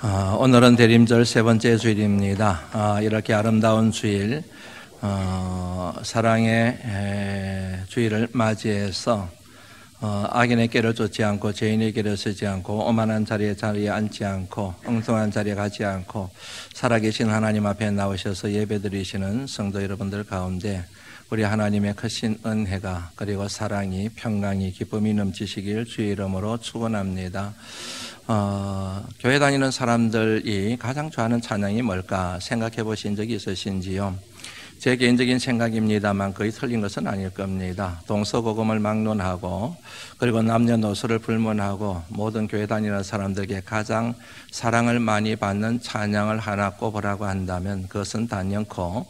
오늘은 대림절 세 번째 주일입니다. 이렇게 아름다운 주일, 사랑의 주일을 맞이해서 악인의 길을 쫓지 않고 죄인의 길을 서지 않고 오만한 자리에 앉지 않고 엉뚱한 자리에 가지 않고 살아계신 하나님 앞에 나오셔서 예배드리시는 성도 여러분들 가운데 우리 하나님의 크신 은혜가 그리고 사랑이 평강이 기쁨이 넘치시길 주의 이름으로 축원합니다. 교회 다니는 사람들이 가장 좋아하는 찬양이 뭘까 생각해 보신 적이 있으신지요? 제 개인적인 생각입니다만 거의 틀린 것은 아닐 겁니다. 동서고금을 막론하고 그리고 남녀노소를 불문하고 모든 교회 다니는 사람들에게 가장 사랑을 많이 받는 찬양을 하나 꼽으라고 한다면 그것은 단연코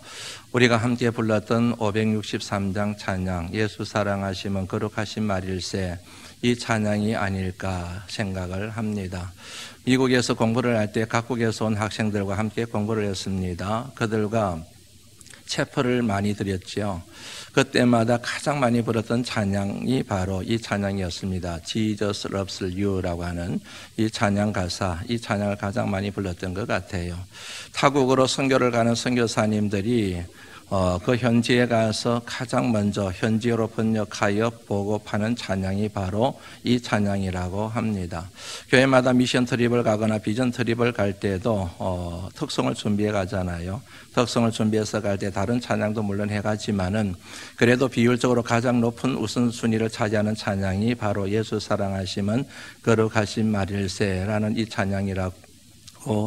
우리가 함께 불렀던 563장 찬양 예수 사랑하시면 거룩하신 말일세, 이 찬양이 아닐까 생각을 합니다. 미국에서 공부를 할 때 각국에서 온 학생들과 함께 공부를 했습니다. 그들과 체퍼를 많이 드렸죠. 그때마다 가장 많이 불렀던 찬양이 바로 이 찬양이었습니다. Jesus loves you라고 하는 이 찬양 가사, 이 찬양을 가장 많이 불렀던 것 같아요. 타국으로 선교를 가는 선교사님들이 그 현지에 가서 가장 먼저 현지어로 번역하여 보급하는 찬양이 바로 이 찬양이라고 합니다. 교회마다 미션 트립을 가거나 비전 트립을 갈 때도 특송을 준비해 가잖아요. 특송을 준비해서 갈 때 다른 찬양도 물론 해가지만은 그래도 비율적으로 가장 높은 우선순위를 차지하는 찬양이 바로 예수 사랑하심은 거룩하신 말일세라는 이 찬양이라고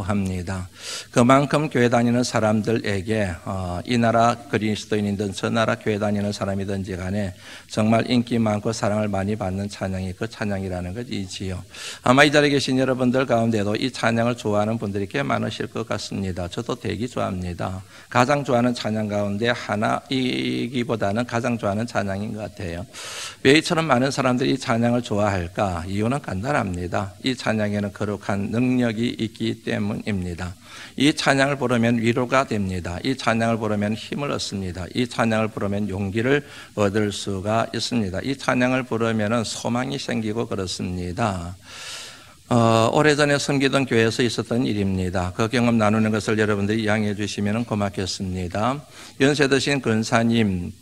합니다. 그만큼 교회 다니는 사람들에게 이 나라 그리스도인이든 저 나라 교회 다니는 사람이든지 간에 정말 인기 많고 사랑을 많이 받는 찬양이 그 찬양이라는 것이지요. 아마 이 자리에 계신 여러분들 가운데도 이 찬양을 좋아하는 분들이 꽤 많으실 것 같습니다. 저도 되게 좋아합니다. 가장 좋아하는 찬양 가운데 하나이기보다는 가장 좋아하는 찬양인 것 같아요. 왜 이처럼 많은 사람들이 이 찬양을 좋아할까? 이유는 간단합니다. 이 찬양에는 거룩한 능력이 있기 때문입니다. 이 찬양을 부르면 위로가 됩니다. 이 찬양을 부르면 힘을 얻습니다. 이 찬양을 부르면 용기를 얻을 수가 있습니다. 이 찬양을 부르면 소망이 생기고 그렇습니다. 오래전에 섬기던 교회에서 있었던 일입니다. 그 경험 나누는 것을 여러분들이 이해해 주시면 고맙겠습니다. 연세 드신 근사님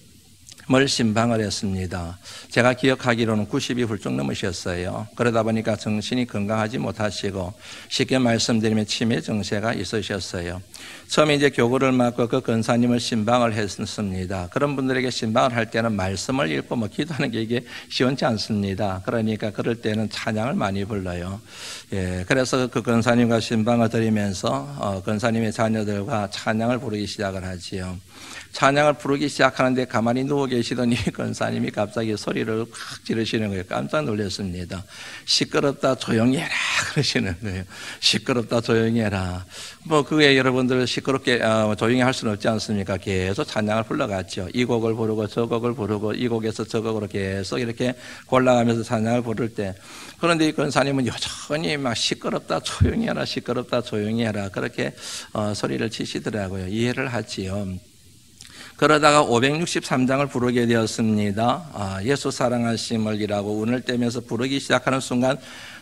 을 신방을 했습니다. 제가 기억하기로는 90이 훌쩍 넘으셨어요. 그러다 보니까 정신이 건강하지 못하시고 쉽게 말씀드리면 치매 증세가 있으셨어요. 처음에 이제 교구를 맡고 그 근사님을 신방을 했습니다. 그런 분들에게 신방을 할 때는 말씀을 읽고 기도하는 게 이게 쉬운지 않습니다. 그러니까 그럴 때는 찬양을 많이 불러요. 그래서 그 근사님과 신방을 드리면서 근사님의 자녀들과 찬양을 부르기 시작을 하지요. 찬양을 부르기 시작하는데 가만히 누워 계시던 이 권사님이 갑자기 소리를 확 지르시는 거예요. 깜짝 놀랐습니다. 시끄럽다 조용히 해라 그러시는 거예요. 시끄럽다 조용히 해라. 그게 여러분들 시끄럽게 조용히 할 수는 없지 않습니까? 계속 찬양을 불러갔죠. 이 곡을 부르고 저 곡을 부르고 이 곡에서 저 곡으로 계속 이렇게 골라가면서 찬양을 부를 때, 그런데 이 권사님은 여전히 막 시끄럽다 조용히 해라 시끄럽다 조용히 해라 그렇게 소리를 치시더라고요. 이해를 하지요. 그러다가 563장을 부르게 되었습니다. 예수 사랑하심을이라고 운을 떼면서 부르기 시작하는 순간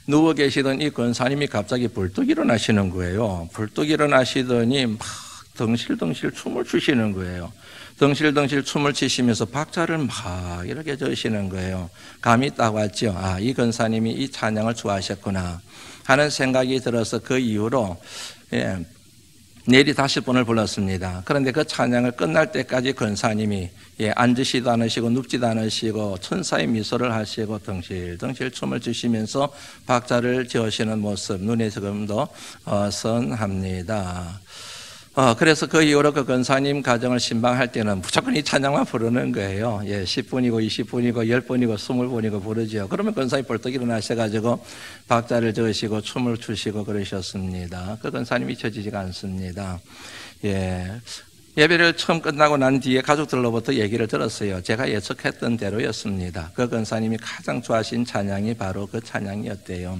누워 계시던 이 권사님이 갑자기 불뚝 일어나시는 거예요. 불뚝 일어나시더니 막 덩실덩실 춤을 추시는 거예요. 덩실덩실 춤을 추시면서 박자를 막 이렇게 저시는 거예요. 감이 딱 왔죠. 이 권사님이 이 찬양을 좋아하셨구나 하는 생각이 들어서 그 이후로 내리 5번을 불렀습니다. 그런데 그 찬양을 끝날 때까지 권사님이 앉으시도 않으시고 눕지도 않으시고 천사의 미소를 하시고 덩실덩실 춤을 추시면서 박자를 지으시는 모습 눈에 지금도 선합니다. 그래서 그 이후로 그 권사님 가정을 신방할 때는 무조건 이 찬양만 부르는 거예요. 10분이고 20분이고 10분이고 20분이고 부르죠. 그러면 권사님 벌떡 일어나셔가지고 박자를 저으시고 춤을 추시고 그러셨습니다. 그 권사님이 잊혀지지가 않습니다. 예배를 처음 끝나고 난 뒤에 가족들로부터 얘기를 들었어요. 제가 예측했던 대로였습니다. 그 권사님이 가장 좋아하신 찬양이 바로 그 찬양이었대요.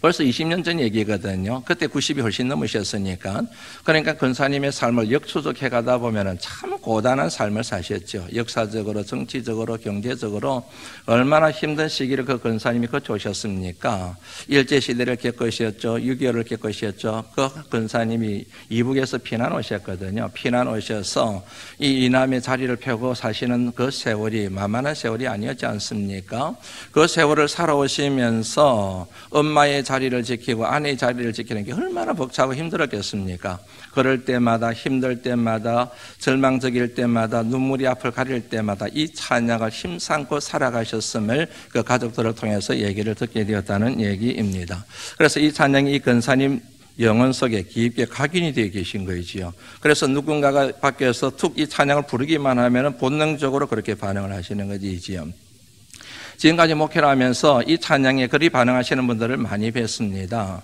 벌써 20년 전 얘기거든요. 그때 90이 훨씬 넘으셨으니까. 그러니까 근사님의 삶을 역추적해 가다 보면은 참 고단한 삶을 사셨죠. 역사적으로, 정치적으로, 경제적으로 얼마나 힘든 시기를 그 근사님이 거쳐오셨습니까? 일제시대를 겪으셨죠. 6.25를 겪으셨죠. 그 근사님이 이북에서 피난 오셨거든요. 피난 오셔서 이 이남의 자리를 펴고 사시는 그 세월이 만만한 세월이 아니었지 않습니까? 그 세월을 살아오시면서 엄마의 자리를 지키고 아내의 자리를 지키는 게 얼마나 벅차고 힘들었겠습니까? 그럴 때마다, 힘들 때마다, 절망적일 때마다, 눈물이 앞을 가릴 때마다 이 찬양을 힘삼고 살아가셨음을 그 가족들을 통해서 얘기를 듣게 되었다는 얘기입니다. 그래서 이 찬양이 이 근사님 영혼 속에 깊게 각인이 되어 계신 거지요. 그래서 누군가가 밖에서 툭 이 찬양을 부르기만 하면 본능적으로 그렇게 반응을 하시는 것이지요. 지금까지 목회를 하면서 이 찬양에 그리 반응하시는 분들을 많이 뵀습니다.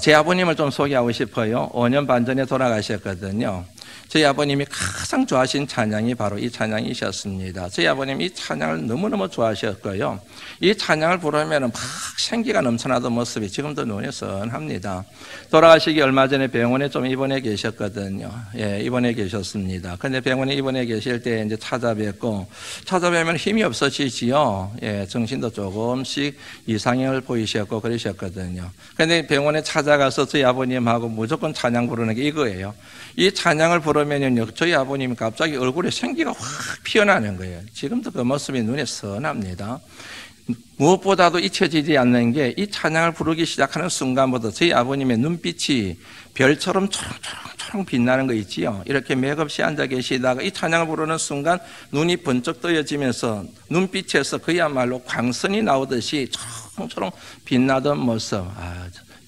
제 아버님을 좀 소개하고 싶어요. 5년 반 전에 돌아가셨거든요. 저희 아버님이 가장 좋아하신 찬양이 바로 이 찬양이셨습니다. 저희 아버님이 이 찬양을 너무너무 좋아하셨고요. 이 찬양을 부르면 막 생기가 넘쳐나던 모습이 지금도 눈에 선합니다. 돌아가시기 얼마 전에 병원에 좀 입원해 계셨거든요. 예, 입원해 계셨습니다. 근데 병원에 입원해 계실 때 이제 찾아뵈면 힘이 없어지지요. 예, 정신도 조금씩 이상형을 보이셨고 그러셨거든요. 근데 병원에 찾아가서 저희 아버님하고 무조건 찬양 부르는 게 이거예요. 이 찬양을 부르면요, 저희 아버님이 갑자기 얼굴에 생기가 확 피어나는 거예요. 지금도 그 모습이 눈에 선합니다. 무엇보다도 잊혀지지 않는 게 이 찬양을 부르기 시작하는 순간부터 저희 아버님의 눈빛이 별처럼 초롱초롱 빛나는 거 있지요. 이렇게 맥없이 앉아 계시다가 이 찬양을 부르는 순간 눈이 번쩍 떠여지면서 눈빛에서 그야말로 광선이 나오듯이 초롱초롱 빛나던 모습.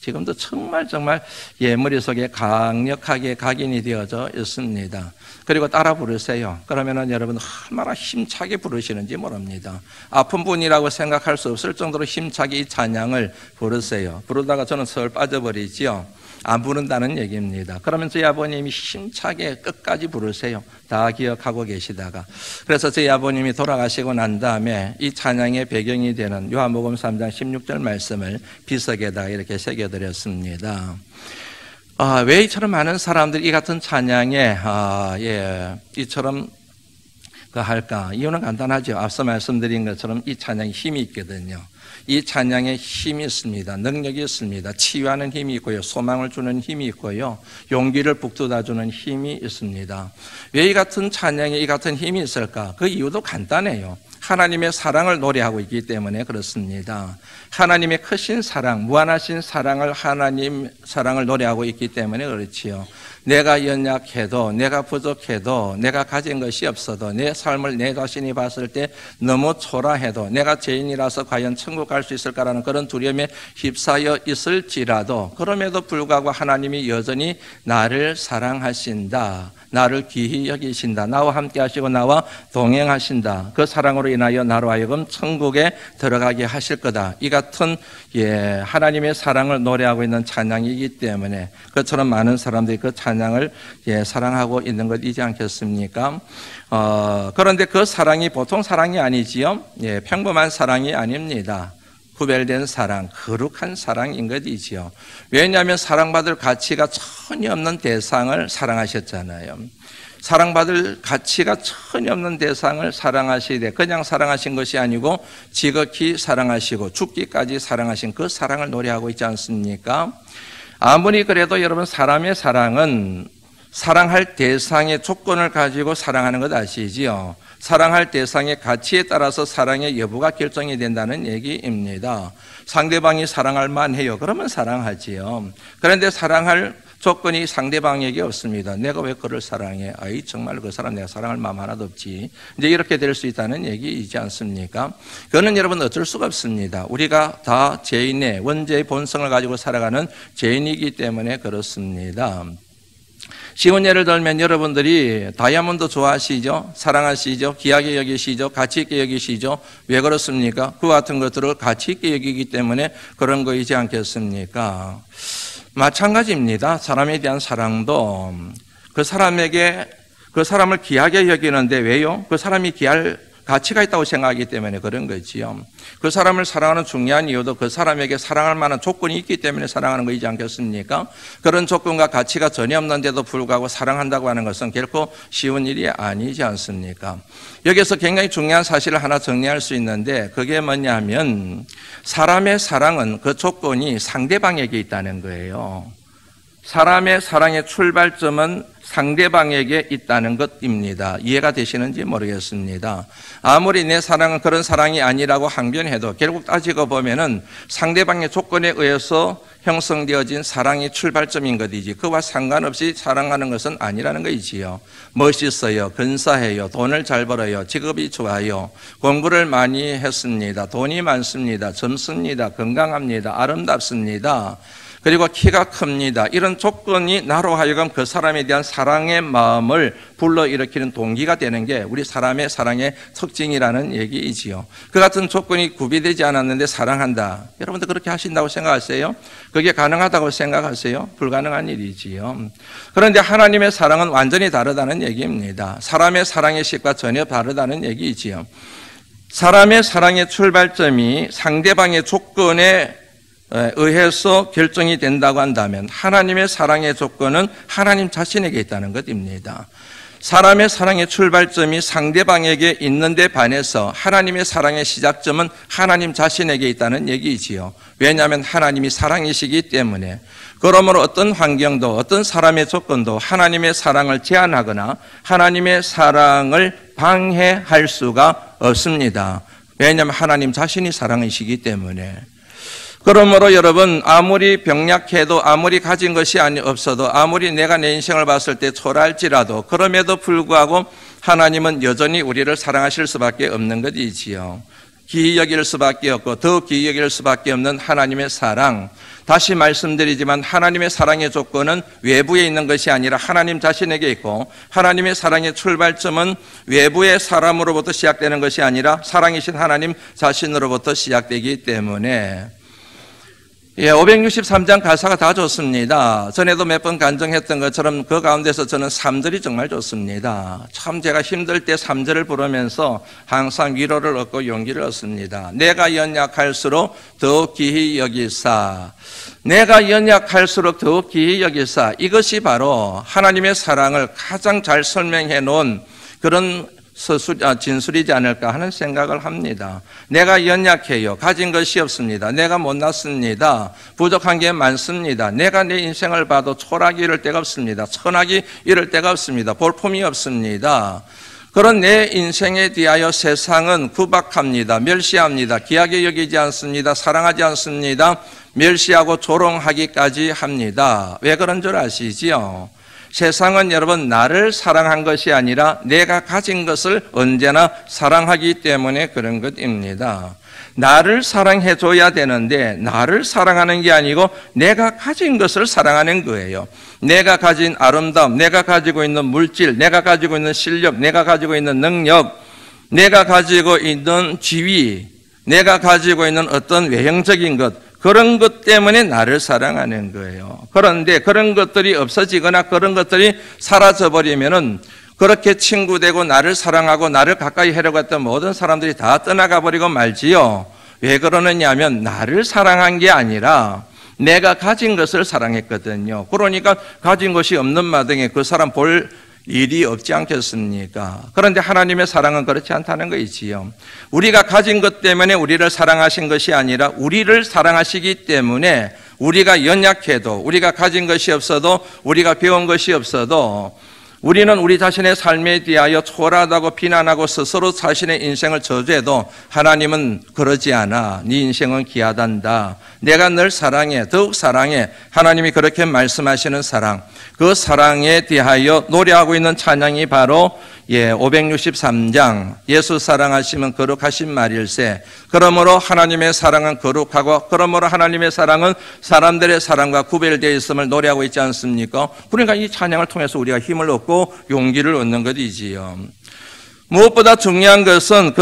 지금도 정말 예, 머릿속에 강력하게 각인이 되어져 있습니다. 그리고 따라 부르세요. 그러면은 여러분 얼마나 힘차게 부르시는지 모릅니다. 아픈 분이라고 생각할 수 없을 정도로 힘차게 이 찬양을 부르세요. 부르다가 저는 설 빠져버리지요. 안 부른다는 얘기입니다. 그러면 저희 아버님이 힘차게 끝까지 부르세요. 다 기억하고 계시다가. 그래서 저희 아버님이 돌아가시고 난 다음에 이 찬양의 배경이 되는 요한복음 3장 16절 말씀을 비석에다 이렇게 새겨드렸습니다. 왜 이처럼 많은 사람들이 이 같은 찬양에 이처럼 할까? 이유는 간단하죠. 앞서 말씀드린 것처럼 이 찬양이 힘이 있거든요. 이 찬양에 힘이 있습니다. 능력이 있습니다. 치유하는 힘이 있고요. 소망을 주는 힘이 있고요. 용기를 북돋아주는 힘이 있습니다. 왜 이 같은 찬양에 이 같은 힘이 있을까? 그 이유도 간단해요. 하나님의 사랑을 노래하고 있기 때문에 그렇습니다. 하나님의 크신 사랑, 무한하신 사랑을 하나님 사랑을 노래하고 있기 때문에 그렇지요. 내가 연약해도, 내가 부족해도, 내가 가진 것이 없어도, 내 삶을 내 자신이 봤을 때 너무 초라해도, 내가 죄인이라서 과연 천국 갈 수 있을까라는 그런 두려움에 휩싸여 있을지라도, 그럼에도 불구하고 하나님이 여전히 나를 사랑하신다. 나를 귀히 여기신다. 나와 함께 하시고 나와 동행하신다. 그 사랑으로 인하여 나로 하여금 천국에 들어가게 하실 거다. 이 같은 하나님의 사랑을 노래하고 있는 찬양이기 때문에 그처럼 많은 사람들이 그 찬양을 사랑하고 있는 것이지 않겠습니까? 그런데 그 사랑이 보통 사랑이 아니지요. 평범한 사랑이 아닙니다. 구별된 사랑, 거룩한 사랑인 것이지요. 왜냐하면 사랑받을 가치가 전혀 없는 대상을 사랑하셨잖아요. 사랑받을 가치가 전혀 없는 대상을 사랑하시되 그냥 사랑하신 것이 아니고 지극히 사랑하시고 죽기까지 사랑하신 그 사랑을 노래하고 있지 않습니까? 아무리 그래도 여러분 사람의 사랑은 사랑할 대상의 조건을 가지고 사랑하는 것 아시지요? 사랑할 대상의 가치에 따라서 사랑의 여부가 결정이 된다는 얘기입니다. 상대방이 사랑할 만해요. 그러면 사랑하지요. 그런데 사랑할 조건이 상대방에게 없습니다. 내가 왜 그를 사랑해? 정말 그 사람 내가 사랑할 마음 하나도 없지. 이제 이렇게 될 수 있다는 얘기이지 않습니까? 그거는 여러분 어쩔 수가 없습니다. 우리가 다 죄인의 원죄의 본성을 가지고 살아가는 죄인이기 때문에 그렇습니다. 쉬운 예를 들면 여러분들이 다이아몬드 좋아하시죠? 사랑하시죠? 귀하게 여기시죠? 가치 있게 여기시죠? 왜 그렇습니까? 그 같은 것들을 가치 있게 여기기 때문에 그런 거이지 않겠습니까? 마찬가지입니다. 사람에 대한 사랑도 그 사람에게 그 사람을 귀하게 여기는데 왜요? 그 사람이 귀할 가치가 있다고 생각하기 때문에 그런 거지요. 그 사람을 사랑하는 중요한 이유도 그 사람에게 사랑할 만한 조건이 있기 때문에 사랑하는 거이지 않겠습니까? 그런 조건과 가치가 전혀 없는데도 불구하고 사랑한다고 하는 것은 결코 쉬운 일이 아니지 않습니까? 여기서 굉장히 중요한 사실을 하나 정리할 수 있는데 그게 뭐냐면 사람의 사랑은 그 조건이 상대방에게 있다는 거예요. 사람의 사랑의 출발점은 상대방에게 있다는 것입니다. 이해가 되시는지 모르겠습니다. 아무리 내 사랑은 그런 사랑이 아니라고 항변해도 결국 따지고 보면은 상대방의 조건에 의해서 형성되어진 사랑의 출발점인 것이지 그와 상관없이 사랑하는 것은 아니라는 것이지요. 멋있어요, 근사해요, 돈을 잘 벌어요, 직업이 좋아요, 공부를 많이 했습니다, 돈이 많습니다, 젊습니다, 건강합니다, 아름답습니다, 그리고 키가 큽니다. 이런 조건이 나로 하여금 그 사람에 대한 사랑의 마음을 불러일으키는 동기가 되는 게 우리 사람의 사랑의 특징이라는 얘기이지요. 그 같은 조건이 구비되지 않았는데 사랑한다. 여러분들 그렇게 하신다고 생각하세요? 그게 가능하다고 생각하세요? 불가능한 일이지요. 그런데 하나님의 사랑은 완전히 다르다는 얘기입니다. 사람의 사랑의 식과 전혀 다르다는 얘기이지요. 사람의 사랑의 출발점이 상대방의 조건에 의해서 결정이 된다고 한다면 하나님의 사랑의 조건은 하나님 자신에게 있다는 것입니다. 사람의 사랑의 출발점이 상대방에게 있는데 반해서 하나님의 사랑의 시작점은 하나님 자신에게 있다는 얘기이지요. 왜냐하면 하나님이 사랑이시기 때문에. 그러므로 어떤 환경도 어떤 사람의 조건도 하나님의 사랑을 제한하거나 하나님의 사랑을 방해할 수가 없습니다. 왜냐하면 하나님 자신이 사랑이시기 때문에. 그러므로 여러분 아무리 병약해도 아무리 가진 것이 없어도 아무리 내가 내 인생을 봤을 때 초라할지라도 그럼에도 불구하고 하나님은 여전히 우리를 사랑하실 수밖에 없는 것이지요. 기이 여길 수밖에 없고 더욱 기이 여길 수밖에 없는 하나님의 사랑. 다시 말씀드리지만 하나님의 사랑의 조건은 외부에 있는 것이 아니라 하나님 자신에게 있고 하나님의 사랑의 출발점은 외부의 사람으로부터 시작되는 것이 아니라 사랑이신 하나님 자신으로부터 시작되기 때문에 563장 가사가 다 좋습니다. 전에도 몇 번 간증했던 것처럼 그 가운데서 저는 3절이 정말 좋습니다. 참 제가 힘들 때 3절을 부르면서 항상 위로를 얻고 용기를 얻습니다. 내가 연약할수록 더욱 기히 여기사. 내가 연약할수록 더욱 기히 여기사. 이것이 바로 하나님의 사랑을 가장 잘 설명해 놓은 그런 진술이지 않을까 하는 생각을 합니다. 내가 연약해요. 가진 것이 없습니다. 내가 못났습니다. 부족한 게 많습니다. 내가 내 인생을 봐도 초락이 이럴 때가 없습니다. 천악이 이럴 때가 없습니다. 볼품이 없습니다. 그런 내 인생에 대하여 세상은 구박합니다. 멸시합니다. 귀하게 여기지 않습니다. 사랑하지 않습니다. 멸시하고 조롱하기까지 합니다. 왜 그런 줄 아시지요? 세상은 여러분 나를 사랑한 것이 아니라 내가 가진 것을 언제나 사랑하기 때문에 그런 것입니다. 나를 사랑해 줘야 되는데 나를 사랑하는 게 아니고 내가 가진 것을 사랑하는 거예요. 내가 가진 아름다움, 내가 가지고 있는 물질, 내가 가지고 있는 실력, 내가 가지고 있는 능력, 내가 가지고 있는 지위, 내가 가지고 있는 어떤 외형적인 것, 그런 것 때문에 나를 사랑하는 거예요. 그런데 그런 것들이 없어지거나 그런 것들이 사라져버리면은 그렇게 친구되고 나를 사랑하고 나를 가까이 하려고 했던 모든 사람들이 다 떠나가 버리고 말지요. 왜 그러느냐 하면 나를 사랑한 게 아니라 내가 가진 것을 사랑했거든요. 그러니까 가진 것이 없는 마당에 그 사람 볼 일이 없지 않겠습니까? 그런데 하나님의 사랑은 그렇지 않다는 것이지요. 우리가 가진 것 때문에 우리를 사랑하신 것이 아니라 우리를 사랑하시기 때문에 우리가 연약해도 우리가 가진 것이 없어도 우리가 배운 것이 없어도 우리는 우리 자신의 삶에 대하여 초라하다고 비난하고 스스로 자신의 인생을 저주해도 하나님은 그러지 않아. 네 인생은 귀하단다. 내가 널 사랑해. 더욱 사랑해. 하나님이 그렇게 말씀하시는 사랑. 그 사랑에 대하여 노래하고 있는 찬양이 바로 563장 예수 사랑하시면 거룩하신 말일세. 그러므로 하나님의 사랑은 거룩하고 그러므로 하나님의 사랑은 사람들의 사랑과 구별되어 있음을 노래하고 있지 않습니까? 그러니까 이 찬양을 통해서 우리가 힘을 얻고 용기를 얻는 것이지요. 무엇보다 중요한 것은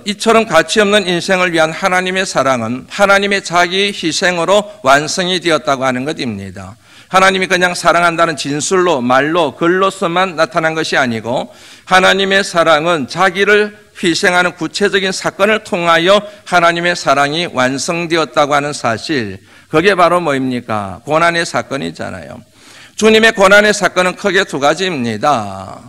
이처럼 가치 없는 인생을 위한 하나님의 사랑은 하나님의 자기 희생으로 완성이 되었다고 하는 것입니다. 하나님이 그냥 사랑한다는 진술로, 말로, 글로서만 나타난 것이 아니고 하나님의 사랑은 자기를 희생하는 구체적인 사건을 통하여 하나님의 사랑이 완성되었다고 하는 사실, 그게 바로 뭐입니까? 고난의 사건이잖아요. 주님의 고난의 사건은 크게 두 가지입니다.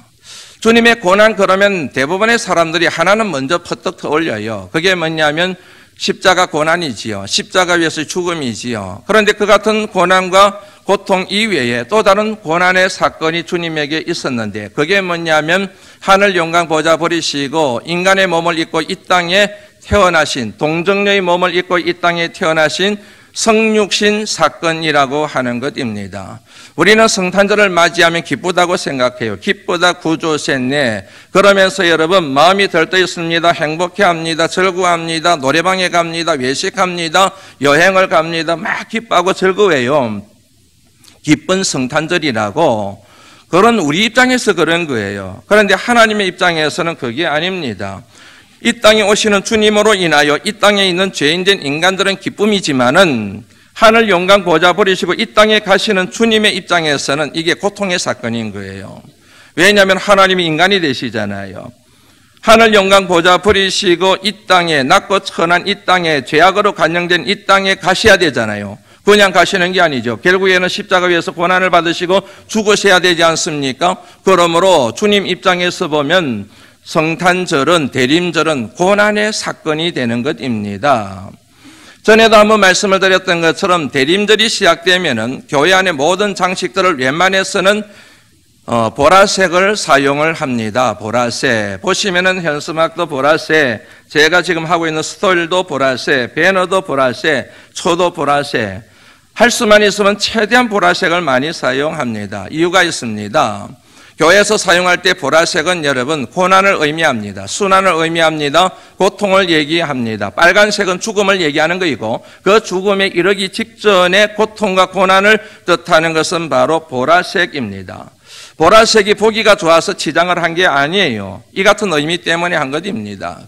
주님의 고난 그러면 대부분의 사람들이 하나는 먼저 퍼뜩 떠올려요. 그게 뭐냐면 십자가 고난이지요. 십자가 위에서의 죽음이지요. 그런데 그 같은 고난과 고통 이외에 또 다른 고난의 사건이 주님에게 있었는데 그게 뭐냐면 하늘 영광 보좌 버리시고 인간의 몸을 입고 이 땅에 태어나신, 동정녀의 몸을 입고 이 땅에 태어나신 성육신 사건이라고 하는 것입니다. 우리는 성탄절을 맞이하면 기쁘다고 생각해요. 기쁘다, 구주오셨네. 그러면서 여러분 마음이 들떠있습니다. 행복해합니다. 즐거워합니다. 노래방에 갑니다. 외식합니다. 여행을 갑니다. 막 기뻐하고 즐거워해요. 기쁜 성탄절이라고. 그런 우리 입장에서 그런 거예요. 그런데 하나님의 입장에서는 그게 아닙니다. 이 땅에 오시는 주님으로 인하여 이 땅에 있는 죄인된 인간들은 기쁨이지만은 하늘 영광 보좌 버리시고 이 땅에 가시는 주님의 입장에서는 이게 고통의 사건인 거예요. 왜냐하면 하나님이 인간이 되시잖아요. 하늘 영광 보좌 버리시고 이 땅에 낮고 천한 이 땅에 죄악으로 간영된 이 땅에 가셔야 되잖아요. 그냥 가시는 게 아니죠. 결국에는 십자가 위에서 고난을 받으시고 죽으셔야 되지 않습니까? 그러므로 주님 입장에서 보면 성탄절은, 대림절은 고난의 사건이 되는 것입니다. 전에도 한번 말씀을 드렸던 것처럼 대림절이 시작되면은 교회 안의 모든 장식들을 웬만해서는 보라색을 사용을 합니다. 보라색. 보시면은 현수막도 보라색, 제가 지금 하고 있는 스토일도 보라색, 배너도 보라색, 초도 보라색. 할 수만 있으면 최대한 보라색을 많이 사용합니다. 이유가 있습니다. 교회에서 사용할 때 보라색은 여러분 고난을 의미합니다. 순환을 의미합니다. 고통을 얘기합니다. 빨간색은 죽음을 얘기하는 것이고 그 죽음에 이르기 직전의 고통과 고난을 뜻하는 것은 바로 보라색입니다. 보라색이 보기가 좋아서 치장을 한 게 아니에요. 이 같은 의미 때문에 한 것입니다.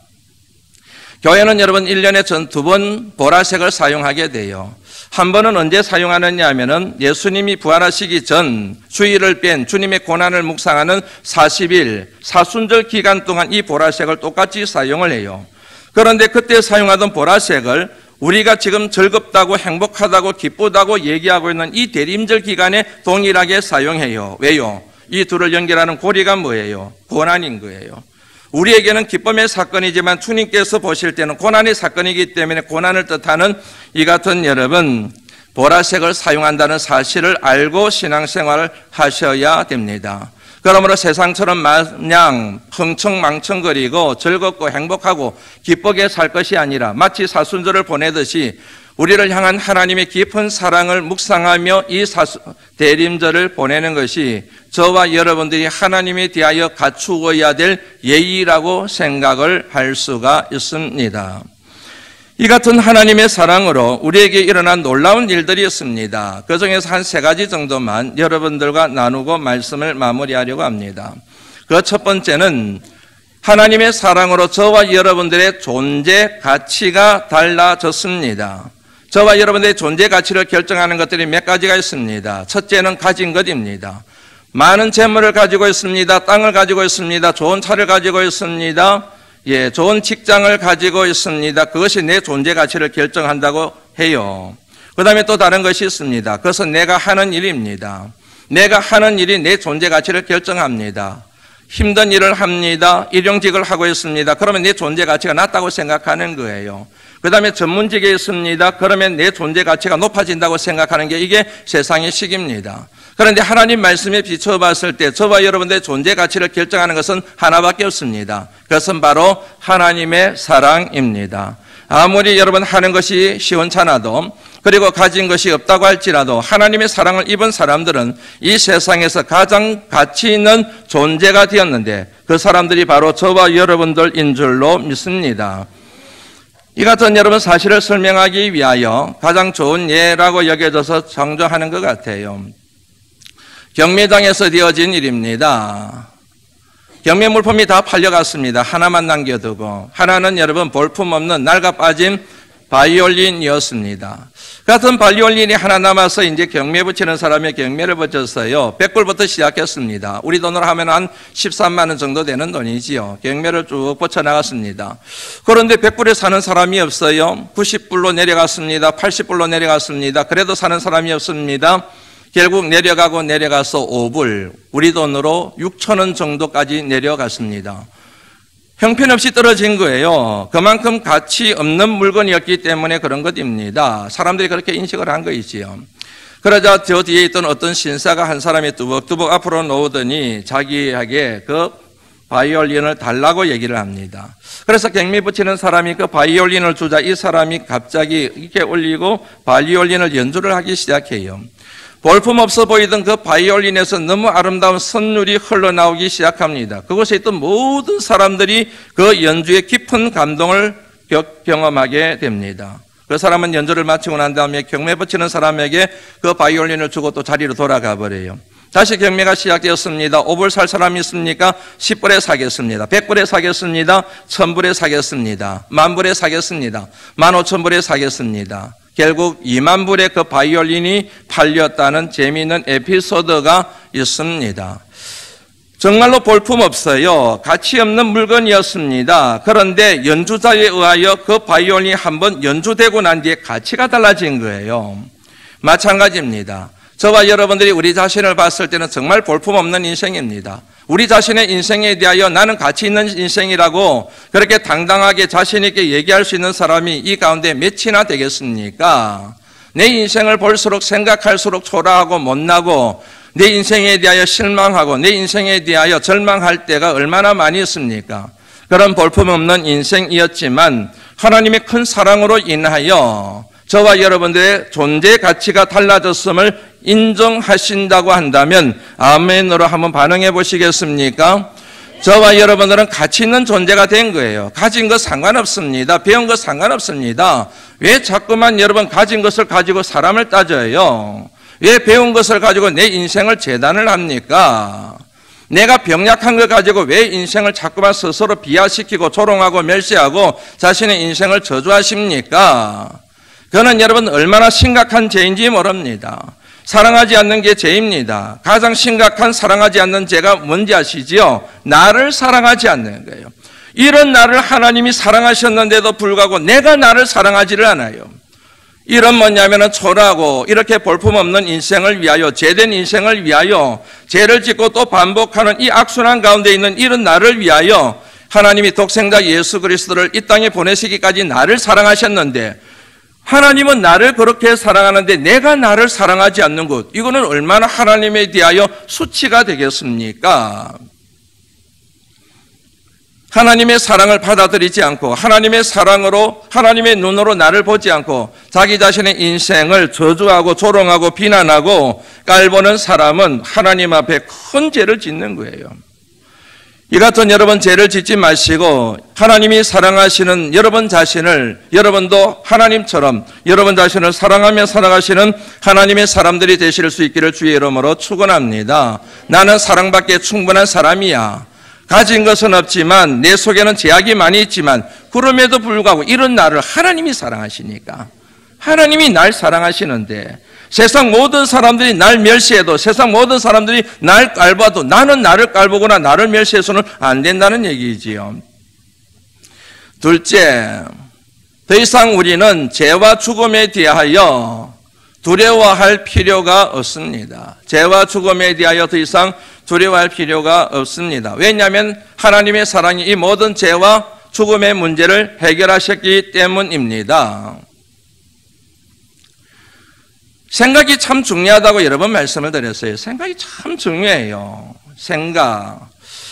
교회는 여러분 1년에 전 2번 보라색을 사용하게 돼요. 한 번은 언제 사용하느냐 하면은 예수님이 부활하시기 전 주일을 뺀 주님의 고난을 묵상하는 40일 사순절 기간 동안 이 보라색을 똑같이 사용을 해요. 그런데 그때 사용하던 보라색을 우리가 지금 즐겁다고 행복하다고 기쁘다고 얘기하고 있는 이 대림절 기간에 동일하게 사용해요. 왜요? 이 둘을 연결하는 고리가 뭐예요? 고난인 거예요. 우리에게는 기쁨의 사건이지만 주님께서 보실 때는 고난의 사건이기 때문에 고난을 뜻하는 이 같은 여러분 보라색을 사용한다는 사실을 알고 신앙생활을 하셔야 됩니다. 그러므로 세상처럼 마냥 흥청망청거리고 즐겁고 행복하고 기쁘게 살 것이 아니라 마치 사순절을 보내듯이 우리를 향한 하나님의 깊은 사랑을 묵상하며 이 대림절을 보내는 것이 저와 여러분들이 하나님에 대하여 갖추어야 될 예의라고 생각을 할 수가 있습니다. 이 같은 하나님의 사랑으로 우리에게 일어난 놀라운 일들이 있습니다. 그 중에서 한 3가지 정도만 여러분들과 나누고 말씀을 마무리하려고 합니다. 그 첫 번째는 하나님의 사랑으로 저와 여러분들의 존재 가치가 달라졌습니다. 저와 여러분들의 존재 가치를 결정하는 것들이 몇 가지가 있습니다. 첫째는 가진 것입니다. 많은 재물을 가지고 있습니다. 땅을 가지고 있습니다. 좋은 차를 가지고 있습니다. 좋은 직장을 가지고 있습니다. 그것이 내 존재 가치를 결정한다고 해요. 그 다음에 또 다른 것이 있습니다. 그것은 내가 하는 일입니다. 내가 하는 일이 내 존재 가치를 결정합니다. 힘든 일을 합니다. 일용직을 하고 있습니다. 그러면 내 존재 가치가 낮다고 생각하는 거예요. 그 다음에 전문직에 있습니다. 그러면 내 존재 가치가 높아진다고 생각하는 게 이게 세상의 식입니다. 그런데 하나님 말씀에 비춰봤을 때 저와 여러분들의 존재 가치를 결정하는 것은 하나밖에 없습니다. 그것은 바로 하나님의 사랑입니다. 아무리 여러분 하는 것이 시원찮아도 그리고 가진 것이 없다고 할지라도 하나님의 사랑을 입은 사람들은 이 세상에서 가장 가치 있는 존재가 되었는데 그 사람들이 바로 저와 여러분들인 줄로 믿습니다. 이 같은 여러분 사실을 설명하기 위하여 가장 좋은 예라고 여겨져서 정정하는 것 같아요. 경매장에서 되어진 일입니다. 경매 물품이 다 팔려갔습니다. 하나만 남겨두고 하나는 여러분 볼품없는 낡아 빠진 바이올린이었습니다. 같은 바이올린이 하나 남아서 이제 경매 붙이는 사람의 경매를 붙였어요. 100불부터 시작했습니다. 우리 돈으로 하면 한 13만 원 정도 되는 돈이지요. 경매를 쭉 붙여나갔습니다. 그런데 100불에 사는 사람이 없어요. 90불로 내려갔습니다. 80불로 내려갔습니다. 그래도 사는 사람이 없습니다. 결국 내려가서 5불, 우리 돈으로 6천 원 정도까지 내려갔습니다. 형편없이 떨어진 거예요. 그만큼 가치 없는 물건이었기 때문에 그런 것입니다. 사람들이 그렇게 인식을 한 거이지요. 그러자 저 뒤에 있던 어떤 신사가 한 사람이 뚜벅뚜벅 앞으로 놓으더니 자기에게 그 바이올린을 달라고 얘기를 합니다. 그래서 경매 붙이는 사람이 그 바이올린을 주자 이 사람이 갑자기 이렇게 올리고 바이올린을 연주를 하기 시작해요. 볼품없어 보이던 그 바이올린에서 너무 아름다운 선율이 흘러나오기 시작합니다. 그곳에 있던 모든 사람들이 그 연주의 깊은 감동을 경험하게 됩니다. 그 사람은 연주를 마치고 난 다음에 경매 붙이는 사람에게 그 바이올린을 주고 또 자리로 돌아가 버려요. 다시 경매가 시작되었습니다. 5불 살 사람이 있습니까? 10불에 사겠습니다. 100불에 사겠습니다. 1000불에 사겠습니다. 10,000불에 사겠습니다. 15,000불에 사겠습니다. 결국 2만 불의 그 바이올린이 팔렸다는 재미있는 에피소드가 있습니다. 정말로 볼품없어요. 가치 없는 물건이었습니다. 그런데 연주자에 의하여 그 바이올린이 한번 연주되고 난 뒤에 가치가 달라진 거예요. 마찬가지입니다. 저와 여러분들이 우리 자신을 봤을 때는 정말 볼품없는 인생입니다. 우리 자신의 인생에 대하여 나는 가치 있는 인생이라고 그렇게 당당하게 자신 있게 얘기할 수 있는 사람이 이 가운데 몇이나 되겠습니까? 내 인생을 볼수록 생각할수록 초라하고 못나고 내 인생에 대하여 실망하고 내 인생에 대하여 절망할 때가 얼마나 많이 있습니까? 그런 볼품없는 인생이었지만 하나님의 큰 사랑으로 인하여 저와 여러분들의 존재 가치가 달라졌음을 인정하신다고 한다면 아멘으로 한번 반응해 보시겠습니까? 저와 여러분들은 가치 있는 존재가 된 거예요. 가진 것 상관없습니다. 배운 것 상관없습니다. 왜 자꾸만 여러분 가진 것을 가지고 사람을 따져요? 왜 배운 것을 가지고 내 인생을 재단을 합니까? 내가 병약한 걸 가지고 왜 인생을 자꾸만 스스로 비하시키고 조롱하고 멸시하고 자신의 인생을 저주하십니까? 그는 여러분 얼마나 심각한 죄인지 모릅니다. 사랑하지 않는 게 죄입니다. 가장 심각한 사랑하지 않는 죄가 뭔지 아시지요? 나를 사랑하지 않는 거예요. 이런 나를 하나님이 사랑하셨는데도 불구하고 내가 나를 사랑하지를 않아요. 이런 뭐냐면은 초라하고 이렇게 볼품없는 인생을 위하여 죄된 인생을 위하여 죄를 짓고 또 반복하는 이 악순환 가운데 있는 이런 나를 위하여 하나님이 독생자 예수 그리스도를 이 땅에 보내시기까지 나를 사랑하셨는데 하나님은 나를 그렇게 사랑하는데 내가 나를 사랑하지 않는 것, 이거는 얼마나 하나님에 대하여 수치가 되겠습니까? 하나님의 사랑을 받아들이지 않고 하나님의 사랑으로 하나님의 눈으로 나를 보지 않고 자기 자신의 인생을 저주하고 조롱하고 비난하고 깔보는 사람은 하나님 앞에 큰 죄를 짓는 거예요. 이 같은 여러분 죄를 짓지 마시고 하나님이 사랑하시는 여러분 자신을 여러분도 하나님처럼 여러분 자신을 사랑하며 살아가시는 하나님의 사람들이 되실 수 있기를 주의 이름으로 축원합니다. 나는 사랑받기에 충분한 사람이야. 가진 것은 없지만 내 속에는 제약이 많이 있지만 그럼에도 불구하고 이런 나를 하나님이 사랑하시니까 하나님이 날 사랑하시는데 세상 모든 사람들이 날 멸시해도 세상 모든 사람들이 날 깔봐도 나는 나를 깔보거나 나를 멸시해서는 안 된다는 얘기지요. 둘째, 더 이상 우리는 죄와 죽음에 대하여 두려워할 필요가 없습니다. 죄와 죽음에 대하여 더 이상 두려워할 필요가 없습니다. 왜냐하면 하나님의 사랑이 이 모든 죄와 죽음의 문제를 해결하셨기 때문입니다. 생각이 참 중요하다고 여러 번 말씀을 드렸어요. 생각이 참 중요해요. 생각.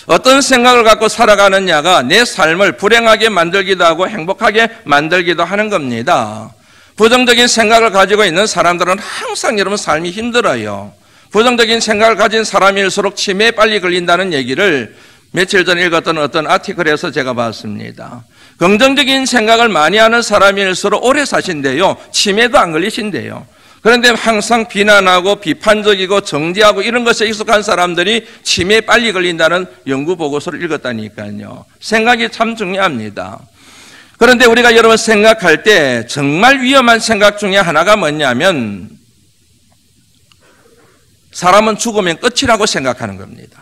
어떤 생각을 갖고 살아가느냐가 내 삶을 불행하게 만들기도 하고 행복하게 만들기도 하는 겁니다. 부정적인 생각을 가지고 있는 사람들은 항상 여러분 삶이 힘들어요. 부정적인 생각을 가진 사람일수록 치매에 빨리 걸린다는 얘기를 며칠 전에 읽었던 어떤 아티클에서 제가 봤습니다. 긍정적인 생각을 많이 하는 사람일수록 오래 사신대요. 치매도 안 걸리신대요. 그런데 항상 비난하고 비판적이고 정죄하고 이런 것에 익숙한 사람들이 치매에 빨리 걸린다는 연구 보고서를 읽었다니까요. 생각이 참 중요합니다. 그런데 우리가 여러분 생각할 때 정말 위험한 생각 중에 하나가 뭐냐면 사람은 죽으면 끝이라고 생각하는 겁니다.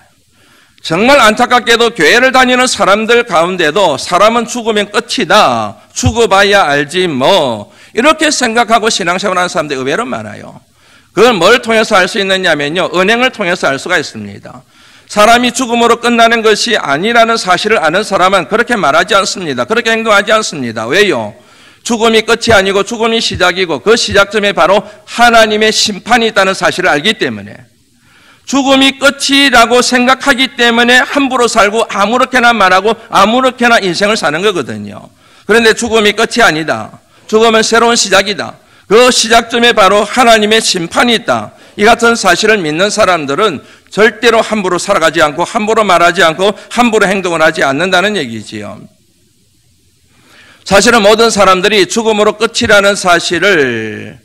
정말 안타깝게도 교회를 다니는 사람들 가운데도 사람은 죽으면 끝이다. 죽어봐야 알지 뭐 이렇게 생각하고 신앙생활하는 사람들이 의외로 많아요. 그걸 뭘 통해서 알 수 있느냐면요. 은행을 통해서 알 수가 있습니다. 사람이 죽음으로 끝나는 것이 아니라는 사실을 아는 사람은 그렇게 말하지 않습니다. 그렇게 행동하지 않습니다. 왜요? 죽음이 끝이 아니고 죽음이 시작이고 그 시작점에 바로 하나님의 심판이 있다는 사실을 알기 때문에 죽음이 끝이라고 생각하기 때문에 함부로 살고 아무렇게나 말하고 아무렇게나 인생을 사는 거거든요. 그런데 죽음이 끝이 아니다. 죽음은 새로운 시작이다. 그 시작점에 바로 하나님의 심판이 있다. 이 같은 사실을 믿는 사람들은 절대로 함부로 살아가지 않고 함부로 말하지 않고 함부로 행동을 하지 않는다는 얘기지요. 사실은 모든 사람들이 죽음으로 끝이라는 사실을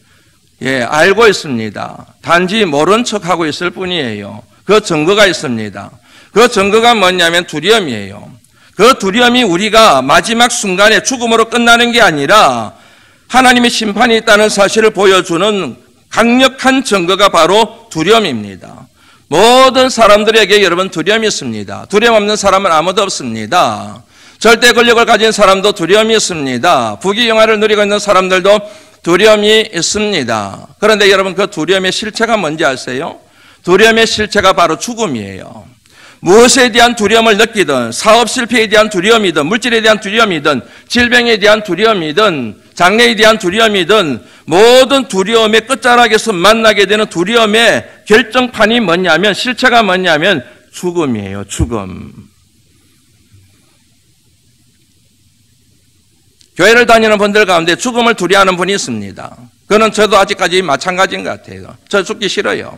알고 있습니다. 단지 모른 척하고 있을 뿐이에요. 그 증거가 있습니다. 그 증거가 뭐냐면 두려움이에요. 그 두려움이 우리가 마지막 순간에 죽음으로 끝나는 게 아니라 하나님의 심판이 있다는 사실을 보여주는 강력한 증거가 바로 두려움입니다. 모든 사람들에게 여러분 두려움이 있습니다. 두려움 없는 사람은 아무도 없습니다. 절대 권력을 가진 사람도 두려움이 있습니다. 부귀영화를 누리고 있는 사람들도 두려움이 있습니다. 그런데 여러분 그 두려움의 실체가 뭔지 아세요? 두려움의 실체가 바로 죽음이에요. 무엇에 대한 두려움을 느끼든 사업 실패에 대한 두려움이든 물질에 대한 두려움이든 질병에 대한 두려움이든 장래에 대한 두려움이든 모든 두려움의 끝자락에서 만나게 되는 두려움의 결정판이 뭐냐면 실체가 뭐냐면 죽음이에요. 죽음. 교회를 다니는 분들 가운데 죽음을 두려워하는 분이 있습니다. 그는 저도 아직까지 마찬가지인 것 같아요. 저 죽기 싫어요.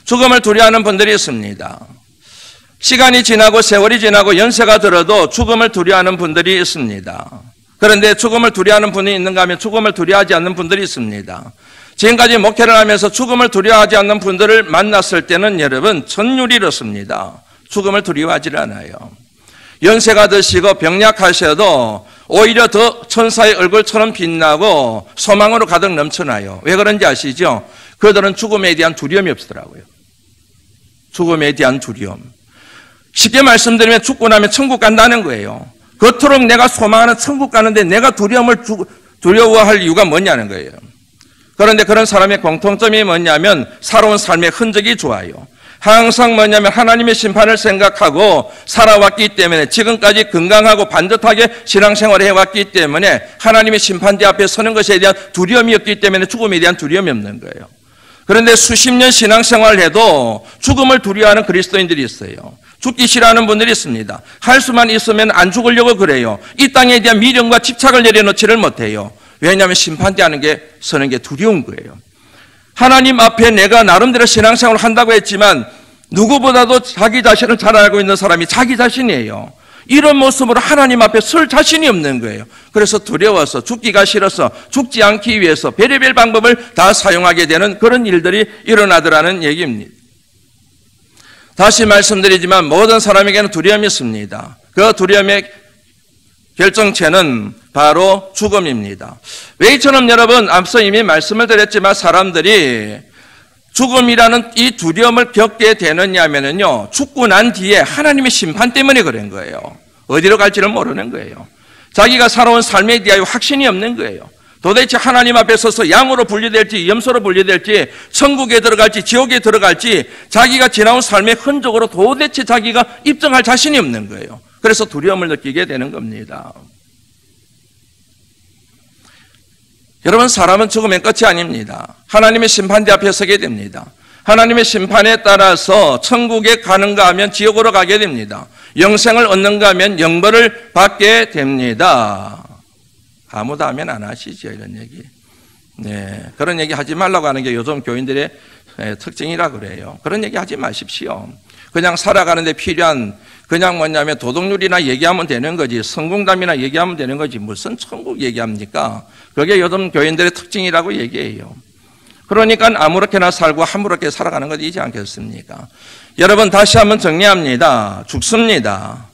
죽음을 두려워하는 분들이 있습니다. 시간이 지나고 세월이 지나고 연세가 들어도 죽음을 두려워하는 분들이 있습니다. 그런데 죽음을 두려워하는 분이 있는가 하면 죽음을 두려워하지 않는 분들이 있습니다. 지금까지 목회를 하면서 죽음을 두려워하지 않는 분들을 만났을 때는 여러분 전율이 이렇습니다. 죽음을 두려워하지 않아요. 연세가 드시고 병약하셔도 오히려 더 천사의 얼굴처럼 빛나고 소망으로 가득 넘쳐나요. 왜 그런지 아시죠? 그들은 죽음에 대한 두려움이 없더라고요. 죽음에 대한 두려움. 쉽게 말씀드리면 죽고 나면 천국 간다는 거예요. 그토록 내가 소망하는 천국 가는데 내가 두려워할 이유가 뭐냐는 거예요. 그런데 그런 사람의 공통점이 뭐냐면 살아온 삶의 흔적이 좋아요. 항상 뭐냐면 하나님의 심판을 생각하고 살아왔기 때문에 지금까지 건강하고 반듯하게 신앙생활을 해왔기 때문에 하나님의 심판대 앞에 서는 것에 대한 두려움이 없기 때문에 죽음에 대한 두려움이 없는 거예요. 그런데 수십 년 신앙생활을 해도 죽음을 두려워하는 그리스도인들이 있어요. 죽기 싫어하는 분들이 있습니다. 할 수만 있으면 안 죽으려고 그래요. 이 땅에 대한 미련과 집착을 내려놓지를 못해요. 왜냐하면 심판대 하는 게 서는 게 두려운 거예요. 하나님 앞에 내가 나름대로 신앙생활을 한다고 했지만 누구보다도 자기 자신을 잘 알고 있는 사람이 자기 자신이에요. 이런 모습으로 하나님 앞에 설 자신이 없는 거예요. 그래서 두려워서 죽기가 싫어서 죽지 않기 위해서 별의별 방법을 다 사용하게 되는 그런 일들이 일어나더라는 얘기입니다. 다시 말씀드리지만 모든 사람에게는 두려움이 있습니다. 그 두려움의 결정체는 바로 죽음입니다. 왜 이처럼 여러분 앞서 이미 말씀을 드렸지만 사람들이 죽음이라는 이 두려움을 겪게 되느냐면요, 죽고 난 뒤에 하나님의 심판 때문에 그런 거예요. 어디로 갈지를 모르는 거예요. 자기가 살아온 삶에 대하여 확신이 없는 거예요. 도대체 하나님 앞에 서서 양으로 분류될지 염소로 분류될지 천국에 들어갈지 지옥에 들어갈지 자기가 지나온 삶의 흔적으로 도대체 자기가 입증할 자신이 없는 거예요. 그래서 두려움을 느끼게 되는 겁니다. 여러분, 사람은 죽으면 끝이 아닙니다. 하나님의 심판대 앞에 서게 됩니다. 하나님의 심판에 따라서 천국에 가는가 하면 지옥으로 가게 됩니다. 영생을 얻는가 하면 영벌을 받게 됩니다. 아무도 하면 안 하시죠, 이런 얘기. 네, 그런 얘기 하지 말라고 하는 게 요즘 교인들의 특징이라 그래요. 그런 얘기 하지 마십시오. 그냥 살아가는데 필요한 그냥 뭐냐면 도덕률이나 얘기하면 되는 거지, 성공담이나 얘기하면 되는 거지 무슨 천국 얘기합니까? 그게 요즘 교인들의 특징이라고 얘기해요. 그러니까 아무렇게나 살고 함부롭게 살아가는 것이지 않겠습니까? 여러분, 다시 한번 정리합니다. 죽습니다.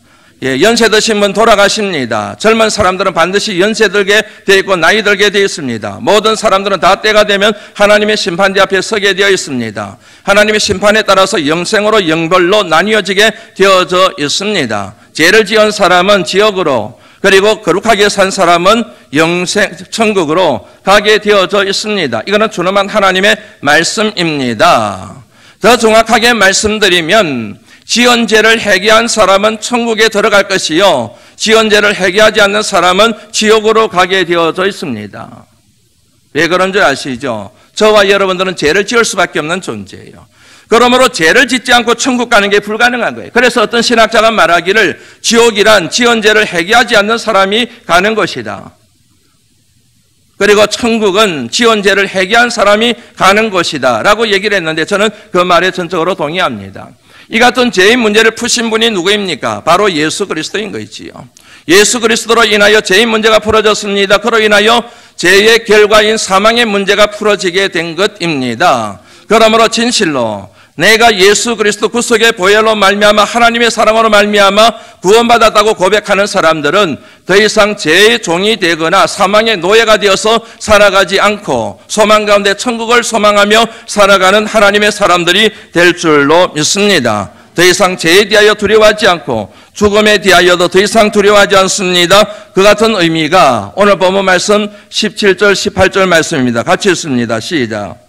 연세 드신 분 돌아가십니다. 젊은 사람들은 반드시 연세 들게 되어 있고 나이 들게 되어 있습니다. 모든 사람들은 다 때가 되면 하나님의 심판대 앞에 서게 되어 있습니다. 하나님의 심판에 따라서 영생으로 영벌로 나뉘어지게 되어져 있습니다. 죄를 지은 사람은 지옥으로, 그리고 거룩하게 산 사람은 영생 천국으로 가게 되어져 있습니다. 이거는 준엄한 하나님의 말씀입니다. 더 정확하게 말씀드리면 지은 죄를 회개한 사람은 천국에 들어갈 것이요, 지은 죄를 회개하지 않는 사람은 지옥으로 가게 되어져 있습니다. 왜 그런 줄 아시죠? 저와 여러분들은 죄를 지을 수밖에 없는 존재예요. 그러므로 죄를 짓지 않고 천국 가는 게 불가능한 거예요. 그래서 어떤 신학자가 말하기를 지옥이란 지은 죄를 회개하지 않는 사람이 가는 것이다. 그리고 천국은 지은 죄를 회개한 사람이 가는 것이다 라고 얘기를 했는데, 저는 그 말에 전적으로 동의합니다. 이 같은 죄의 문제를 푸신 분이 누구입니까? 바로 예수 그리스도인 것이지요. 예수 그리스도로 인하여 죄의 문제가 풀어졌습니다. 그로 인하여 죄의 결과인 사망의 문제가 풀어지게 된 것입니다. 그러므로 진실로 내가 예수 그리스도 구속의 보혈로 말미암아 하나님의 사랑으로 말미암아 구원받았다고 고백하는 사람들은 더 이상 죄의 종이 되거나 사망의 노예가 되어서 살아가지 않고 소망 가운데 천국을 소망하며 살아가는 하나님의 사람들이 될 줄로 믿습니다. 더 이상 죄에 대하여 두려워하지 않고 죽음에 대하여도 더 이상 두려워하지 않습니다. 그 같은 의미가 오늘 본문 말씀 17절 18절 말씀입니다. 같이 읽습니다. 시작.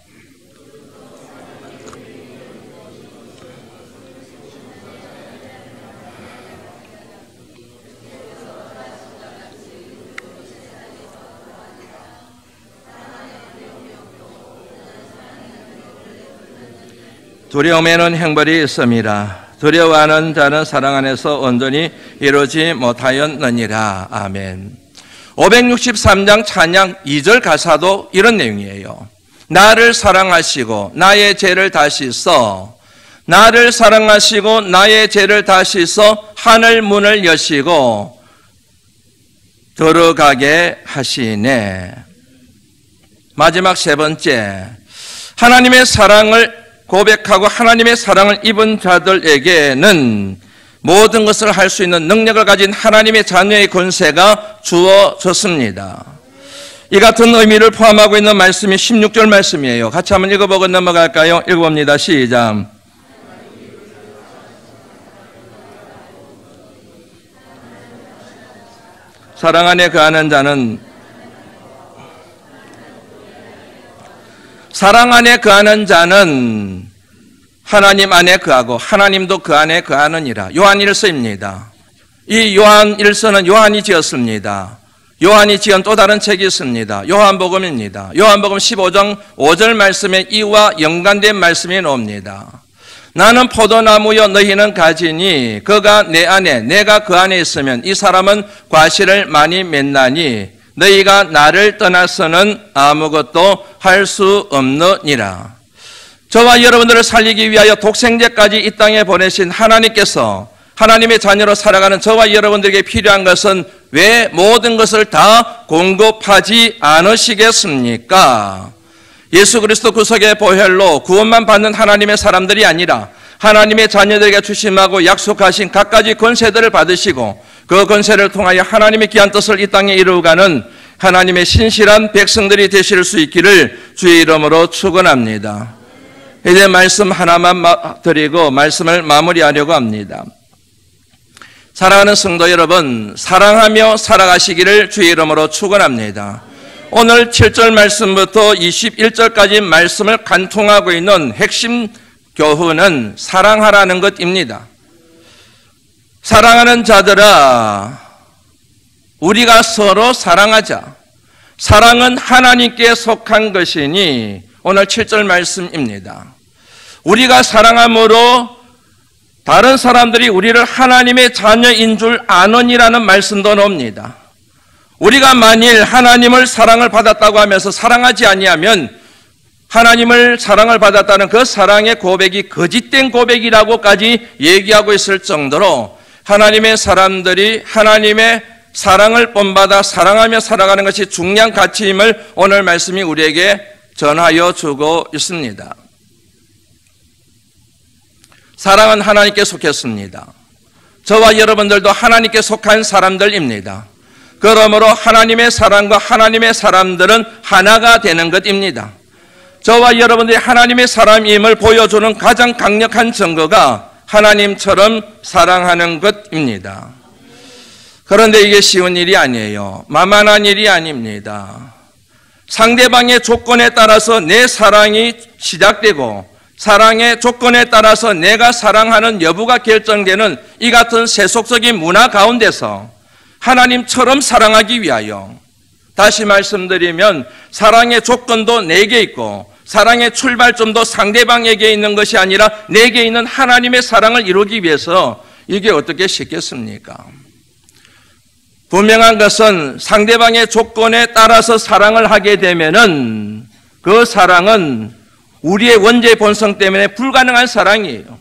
두려움에는 형벌이 있음이라. 두려워하는 자는 사랑 안에서 온전히 이루지 못하였느니라. 아멘. 563장 찬양 2절 가사도 이런 내용이에요. 나를 사랑하시고 나의 죄를 다시 써, 나를 사랑하시고 나의 죄를 다시 써 하늘 문을 여시고 들어가게 하시네. 마지막 세 번째, 하나님의 사랑을 고백하고 하나님의 사랑을 입은 자들에게는 모든 것을 할 수 있는 능력을 가진 하나님의 자녀의 권세가 주어졌습니다. 이 같은 의미를 포함하고 있는 말씀이 16절 말씀이에요. 같이 한번 읽어보고 넘어갈까요? 읽어봅니다. 시작. 사랑 안에 거하는 자는, 사랑 안에 거하는 자는 하나님 안에 거하고 하나님도 그 안에 거하느니라. 요한 1서입니다. 이 요한 1서는 요한이 지었습니다. 요한이 지은 또 다른 책이 있습니다. 요한복음입니다. 요한복음 15장 5절 말씀에 이와 연관된 말씀이 나옵니다. 나는 포도나무여 너희는 가지니 그가 내 안에 내가 그 안에 있으면 이 사람은 과실을 많이 맺나니 너희가 나를 떠나서는 아무것도 할 수 없느니라. 저와 여러분들을 살리기 위하여 독생제까지 이 땅에 보내신 하나님께서 하나님의 자녀로 살아가는 저와 여러분들에게 필요한 것은 왜 모든 것을 다 공급하지 않으시겠습니까? 예수 그리스도 구속의 보혈로 구원만 받는 하나님의 사람들이 아니라 하나님의 자녀들에게 주심하고 약속하신 갖가지 권세들을 받으시고 그 권세를 통하여 하나님의 귀한 뜻을 이 땅에 이루어가는 하나님의 신실한 백성들이 되실 수 있기를 주의 이름으로 축원합니다. 이제 말씀 하나만 드리고 말씀을 마무리하려고 합니다. 사랑하는 성도 여러분, 사랑하며 살아가시기를 주의 이름으로 축원합니다. 오늘 7절 말씀부터 21절까지 말씀을 관통하고 있는 핵심 교훈은 사랑하라는 것입니다. 사랑하는 자들아, 우리가 서로 사랑하자. 사랑은 하나님께 속한 것이니 오늘 7절 말씀입니다. 우리가 사랑함으로 다른 사람들이 우리를 하나님의 자녀인 줄 아느니라는 말씀도 나옵니다. 우리가 만일 하나님을 사랑을 받았다고 하면서 사랑하지 아니하면 하나님을 사랑을 받았다는 그 사랑의 고백이 거짓된 고백이라고까지 얘기하고 있을 정도로 하나님의 사람들이 하나님의 사랑을 본받아 사랑하며 살아가는 것이 중요한 가치임을 오늘 말씀이 우리에게 전하여 주고 있습니다. 사랑은 하나님께 속했습니다. 저와 여러분들도 하나님께 속한 사람들입니다. 그러므로 하나님의 사랑과 하나님의 사람들은 하나가 되는 것입니다. 저와 여러분들이 하나님의 사람임을 보여주는 가장 강력한 증거가 하나님처럼 사랑하는 것입니다. 그런데 이게 쉬운 일이 아니에요. 만만한 일이 아닙니다. 상대방의 조건에 따라서 내 사랑이 시작되고 사랑의 조건에 따라서 내가 사랑하는 여부가 결정되는 이 같은 세속적인 문화 가운데서 하나님처럼 사랑하기 위하여, 다시 말씀드리면 사랑의 조건도 내게 있고 사랑의 출발점도 상대방에게 있는 것이 아니라 내게 있는 하나님의 사랑을 이루기 위해서 이게 어떻게 쉽겠습니까? 분명한 것은 상대방의 조건에 따라서 사랑을 하게 되면은 그 사랑은 우리의 원죄 본성 때문에 불가능한 사랑이에요.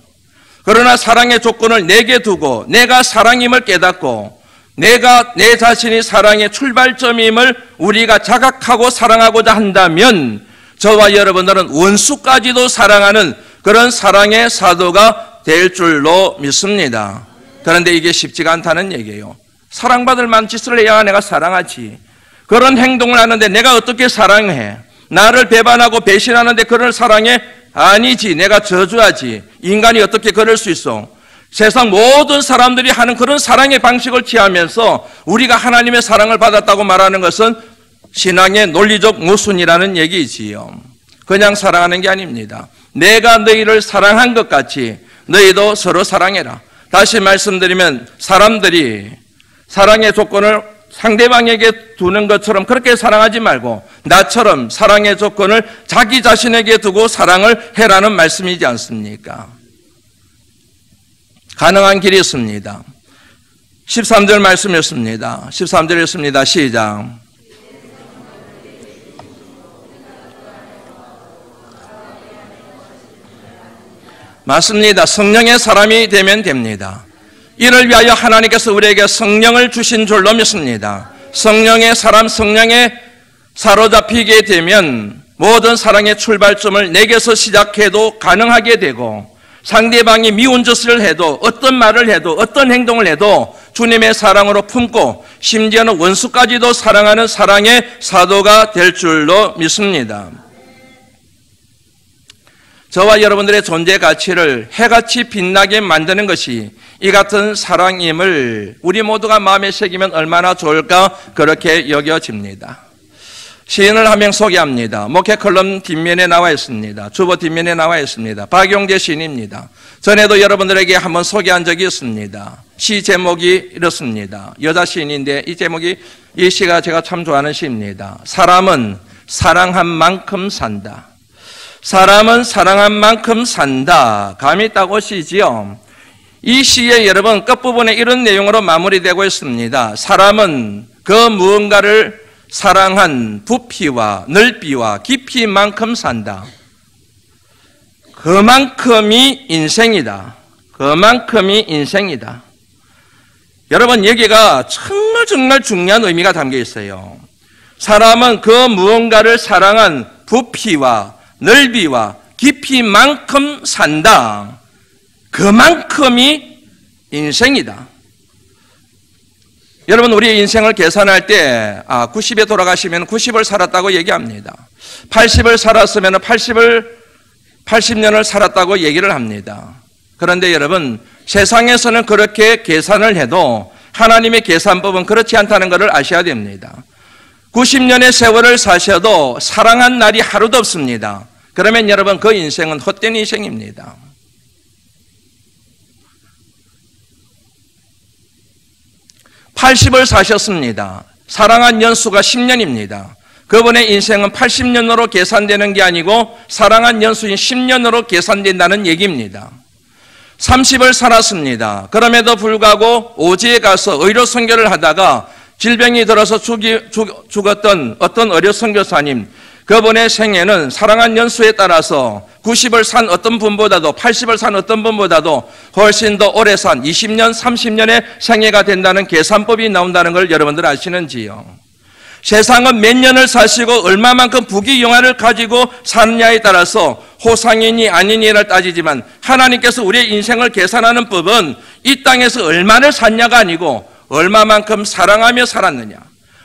그러나 사랑의 조건을 내게 두고 내가 사랑임을 깨닫고 내가 내 자신이 사랑의 출발점임을 우리가 자각하고 사랑하고자 한다면 저와 여러분들은 원수까지도 사랑하는 그런 사랑의 사도가 될 줄로 믿습니다. 그런데 이게 쉽지가 않다는 얘기예요. 사랑받을 만한 짓을 해야 내가 사랑하지. 그런 행동을 하는데 내가 어떻게 사랑해? 나를 배반하고 배신하는데 그를 사랑해? 아니지. 내가 저주하지. 인간이 어떻게 그럴 수 있어? 세상 모든 사람들이 하는 그런 사랑의 방식을 취하면서 우리가 하나님의 사랑을 받았다고 말하는 것은 신앙의 논리적 모순이라는 얘기지요. 그냥 사랑하는 게 아닙니다. 내가 너희를 사랑한 것 같이 너희도 서로 사랑해라. 다시 말씀드리면 사람들이 사랑의 조건을 상대방에게 두는 것처럼 그렇게 사랑하지 말고 나처럼 사랑의 조건을 자기 자신에게 두고 사랑을 해라는 말씀이지 않습니까? 가능한 길이 있습니다. 13절 말씀이었습니다. 13절이었습니다. 시작. 맞습니다. 성령의 사람이 되면 됩니다. 이를 위하여 하나님께서 우리에게 성령을 주신 줄로 믿습니다. 성령의 사람, 성령에 사로잡히게 되면 모든 사랑의 출발점을 내게서 시작해도 가능하게 되고 상대방이 미운 짓을 해도 어떤 말을 해도 어떤 행동을 해도 주님의 사랑으로 품고 심지어는 원수까지도 사랑하는 사랑의 사도가 될 줄로 믿습니다. 저와 여러분들의 존재 가치를 해같이 빛나게 만드는 것이 이 같은 사랑임을 우리 모두가 마음에 새기면 얼마나 좋을까 그렇게 여겨집니다. 시인을 한 명 소개합니다. 목회 컬럼 뒷면에 나와 있습니다. 주보 뒷면에 나와 있습니다. 박용재 시인입니다. 전에도 여러분들에게 한번 소개한 적이 있습니다. 시 제목이 이렇습니다. 여자 시인인데 이 시가 제가 참 좋아하는 시입니다. 사람은 사랑한 만큼 산다. 사람은 사랑한 만큼 산다. 감이 딱 오시지요. 이 시의 여러분 끝부분에 이런 내용으로 마무리되고 있습니다. 사람은 그 무언가를 사랑한 부피와 넓이와 깊이만큼 산다. 그만큼이 인생이다. 그만큼이 인생이다. 여러분 여기가 정말 중요한 의미가 담겨 있어요. 사람은 그 무언가를 사랑한 부피와 넓이와 깊이만큼 산다. 그만큼이 인생이다. 여러분 우리의 인생을 계산할 때 90에 돌아가시면 90을 살았다고 얘기합니다. 80을 살았으면 80년을 살았다고 얘기를 합니다. 그런데 여러분 세상에서는 그렇게 계산을 해도 하나님의 계산법은 그렇지 않다는 것을 아셔야 됩니다. 90년의 세월을 사셔도 사랑한 날이 하루도 없습니다. 그러면 여러분 그 인생은 헛된 인생입니다. (80을) 사셨습니다. 사랑한 연수가 10년입니다. 그분의 인생은 80년으로 계산되는 게 아니고 사랑한 연수인 10년으로 계산된다는 얘기입니다. 30을 살았습니다. 그럼에도 불구하고 오지에 가서 의료 선교를 하다가 질병이 들어서 죽었던 어떤 의료 선교사님, 그분의 생애는 사랑한 연수에 따라서 90을 산 어떤 분보다도 80을 산 어떤 분보다도 훨씬 더 오래 산 20년, 30년의 생애가 된다는 계산법이 나온다는 걸 여러분들 아시는지요? 세상은 몇 년을 사시고 얼마만큼 부귀영화를 가지고 사느냐에 따라서 호상이니 아니니를 따지지만 하나님께서 우리의 인생을 계산하는 법은 이 땅에서 얼마를 샀냐가 아니고 얼마만큼 사랑하며 살았느냐,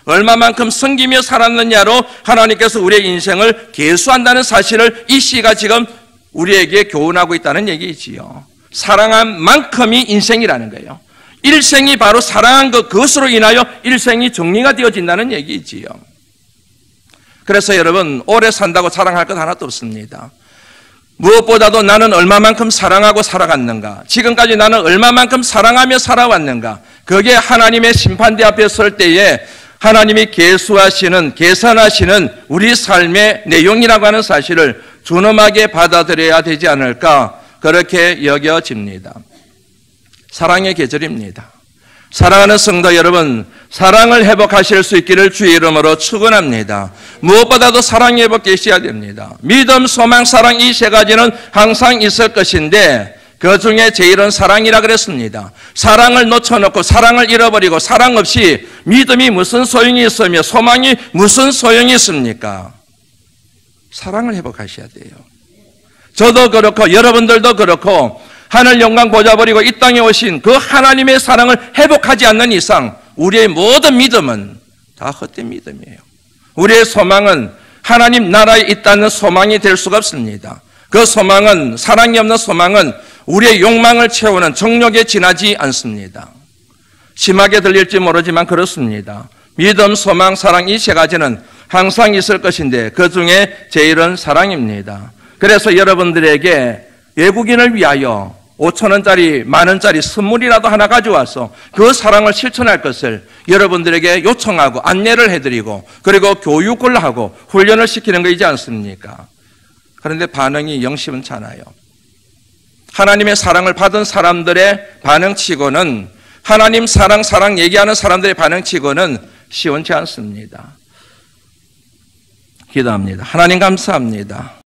얼마만큼 섬기며 살았느냐로 하나님께서 우리의 인생을 계수한다는 사실을 이 시가 지금 우리에게 교훈하고 있다는 얘기지요. 사랑한 만큼이 인생이라는 거예요. 일생이 바로 사랑한 그것으로 인하여 일생이 정리가 되어진다는 얘기지요. 그래서 여러분, 오래 산다고 자랑할 것 하나도 없습니다. 무엇보다도 나는 얼마만큼 사랑하고 살아갔는가, 지금까지 나는 얼마만큼 사랑하며 살아왔는가, 그게 하나님의 심판대 앞에 설 때에 하나님이 계수하시는, 계산하시는 우리 삶의 내용이라고 하는 사실을 준엄하게 받아들여야 되지 않을까, 그렇게 여겨집니다. 사랑의 계절입니다. 사랑하는 성도 여러분, 사랑을 회복하실 수 있기를 주의 이름으로 축원합니다. 무엇보다도 사랑 회복되셔야 됩니다. 믿음, 소망, 사랑 이 세 가지는 항상 있을 것인데 그 중에 제일은 사랑이라 그랬습니다. 사랑을 놓쳐놓고 사랑을 잃어버리고 사랑 없이 믿음이 무슨 소용이 있으며 소망이 무슨 소용이 있습니까? 사랑을 회복하셔야 돼요. 저도 그렇고 여러분들도 그렇고 하늘 영광 보좌 버리고 이 땅에 오신 그 하나님의 사랑을 회복하지 않는 이상 우리의 모든 믿음은 다 헛된 믿음이에요. 우리의 소망은 하나님 나라에 있다는 소망이 될 수가 없습니다. 그 소망은, 사랑이 없는 소망은 우리의 욕망을 채우는 정욕에 지나지 않습니다. 심하게 들릴지 모르지만 그렇습니다. 믿음, 소망, 사랑 이 세 가지는 항상 있을 것인데 그 중에 제일은 사랑입니다. 그래서 여러분들에게 외국인을 위하여 5,000원짜리, 만원짜리 선물이라도 하나 가져와서 그 사랑을 실천할 것을 여러분들에게 요청하고 안내를 해드리고 그리고 교육을 하고 훈련을 시키는 거이지 않습니까? 그런데 반응이 영 시원치 않아요. 하나님의 사랑을 받은 사람들의 반응치고는, 하나님 사랑 얘기하는 사람들의 반응치고는 시원치 않습니다. 기도합니다. 하나님 감사합니다.